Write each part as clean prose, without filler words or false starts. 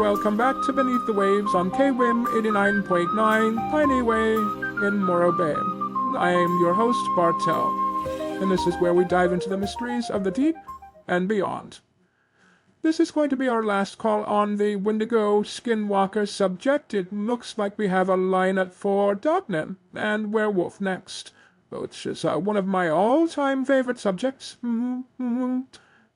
welcome back to Beneath the Waves on KWIMM 89.9 Piney Way in Morro Bay. I am your host, Bartel, and this is where we dive into the mysteries of the deep and beyond. This is going to be our last call on the WENDIGO Skinwalker subject. It looks like we have a lineup for Dogman and Werewolf next, which is one of my all-time favorite subjects.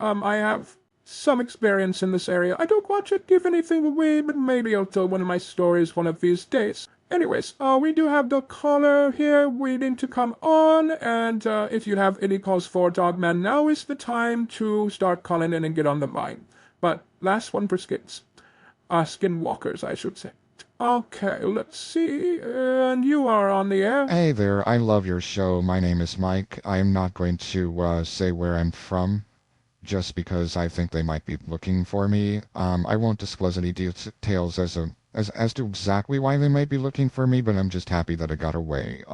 I have some experience in this area. I don't want to give anything away, but maybe I'll tell one of my stories one of these days. Anyways, we do have the caller here waiting to come on, and if you have any calls for Dogman, now is the time to start calling in and get on the line. But last one for skins. Skinwalkers, I should say. Okay, let's see, and you are on the air. Hey there, I love your show. My name is Mike. I am not going to say where I'm from, just because I think they might be looking for me. I won't disclose any details as to exactly why they might be looking for me, but I'm just happy that I got away.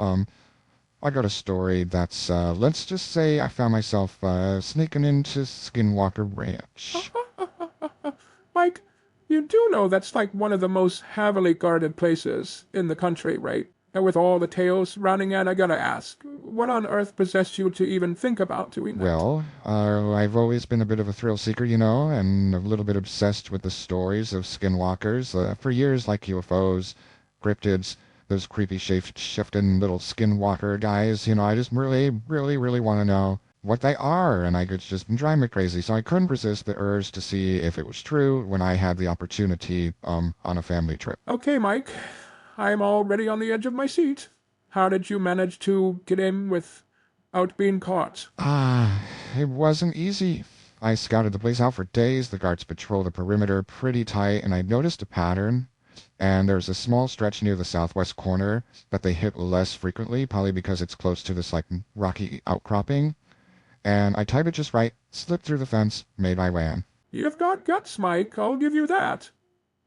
I got a story that's, let's just say I found myself sneaking into Skinwalker Ranch. Mike, you do know that's like one of the most heavily guarded places in the country, right? And with all the tales running it, I gotta ask, what on earth possessed you to even think about doing that? Well, I've always been a bit of a thrill seeker, you know, and a little bit obsessed with the stories of skinwalkers. For years, like UFOs, cryptids, those creepy shape-shifting little skinwalker guys, you know, I just really want to know what they are, and I could just drive me crazy, so I couldn't resist the urge to see if it was true when I had the opportunity on a family trip. Okay, Mike, I'm already on the edge of my seat. How did you manage to get in without being caught? It wasn't easy. I scouted the place out for days. The guards patrol the perimeter pretty tight, and I noticed a pattern. And there's a small stretch near the southwest corner that they hit less frequently, probably because it's close to this, like, rocky outcropping. And I timed it just right, slipped through the fence, made my way in. You've got guts, Mike, I'll give you that.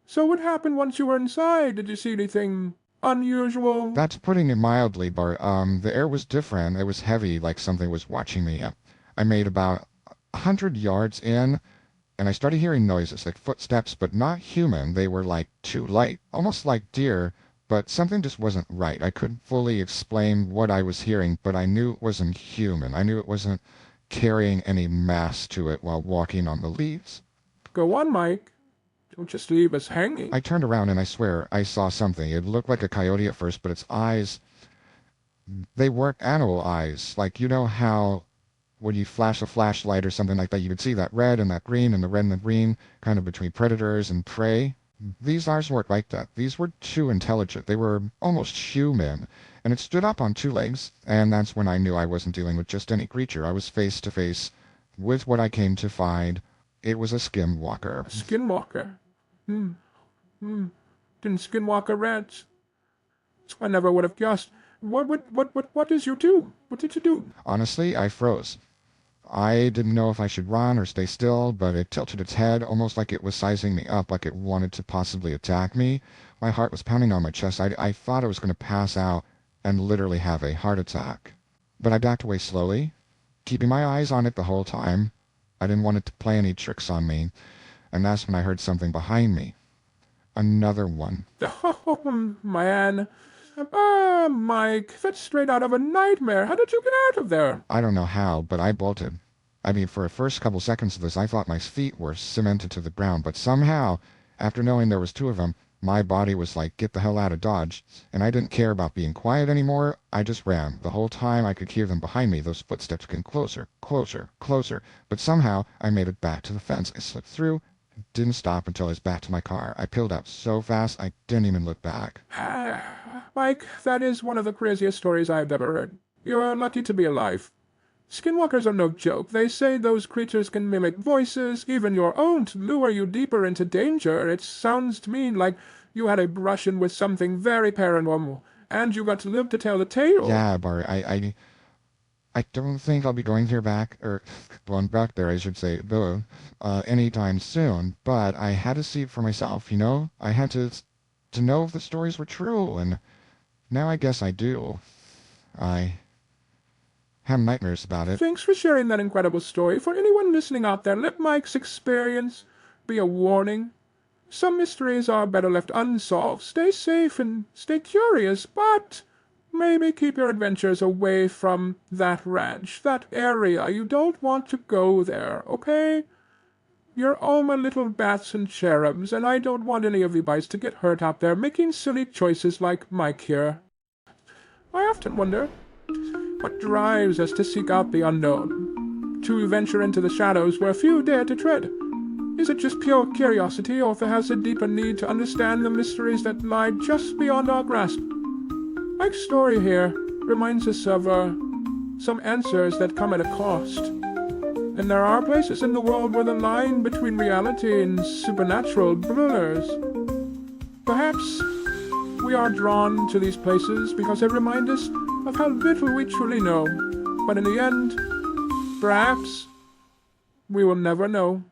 So what happened once you were inside? Did you see anything unusual? That's putting it mildly, Bart. The air was different. It was heavy, like something was watching me. I made about 100 yards in, and I started hearing noises, like footsteps, but not human. They were like too light, almost like deer, but something just wasn't right. I couldn't fully explain what I was hearing, but I knew it wasn't human. I knew it wasn't carrying any mass to it while walking on the leaves. Go on, Mike. Don't just leave us hanging. I turned around and I swear I saw something. It looked like a coyote at first, but its eyes, they weren't animal eyes. Like, you know how when you flash a flashlight or something like that, you could see that red and that green and the red and the green kind of between predators and prey? These eyes weren't like that. These were too intelligent. They were almost human. And it stood up on two legs, and that's when I knew I wasn't dealing with just any creature. I was face to face with what I came to find. It was a skinwalker. A skinwalker? Didn't Skinwalker Ranch? I never would have guessed. What did you do? What did you do? Honestly, I froze. I didn't know if I should run or stay still, but it tilted its head, almost like it was sizing me up, like it wanted to possibly attack me. My heart was pounding on my chest. I thought I was going to pass out and literally have a heart attack. But I backed away slowly, keeping my eyes on it the whole time. I didn't want it to play any tricks on me, and that's when I heard something behind me. Another one. Oh, man. Mike, that's straight out of a nightmare. How did you get out of there? I don't know how, but I bolted. I mean, for the first couple seconds of this, I thought my feet were cemented to the ground, but somehow, after knowing there was two of them, my body was like, get the hell out of Dodge, and I didn't care about being quiet anymore. I just ran. The whole time I could hear them behind me, those footsteps getting closer, but somehow I made it back to the fence. I slipped through, didn't stop until I was back to my car. I peeled out so fast I didn't even look back. Mike, that is one of the craziest stories I've ever heard. You're lucky to be alive. Skinwalkers are no joke. They say those creatures can mimic voices, even your own, to lure you deeper into danger. It sounds to me like you had a brush-in with something very paranormal, and you got to live to tell the tale. Yeah, Bart, I don't think I'll be going back there, I should say, though, anytime soon, but I had to see it for myself, you know? I had to know if the stories were true, and now I guess I do. I have nightmares about it. Thanks for sharing that incredible story. For anyone listening out there, let Mike's experience be a warning. Some mysteries are better left unsolved. Stay safe and stay curious, but maybe keep your adventures away from that ranch, that area. You don't want to go there, okay? You're all my little bats and cherubs, and I don't want any of you guys to get hurt out there making silly choices like Mike here. I often wonder what drives us to seek out the unknown, to venture into the shadows where few dare to tread. Is it just pure curiosity, or has a deeper need to understand the mysteries that lie just beyond our grasp? Mike's story here reminds us of some answers that come at a cost. And there are places in the world where the line between reality and supernatural blurs. Perhaps we are drawn to these places because they remind us of how little we truly know. But in the end, perhaps we will never know.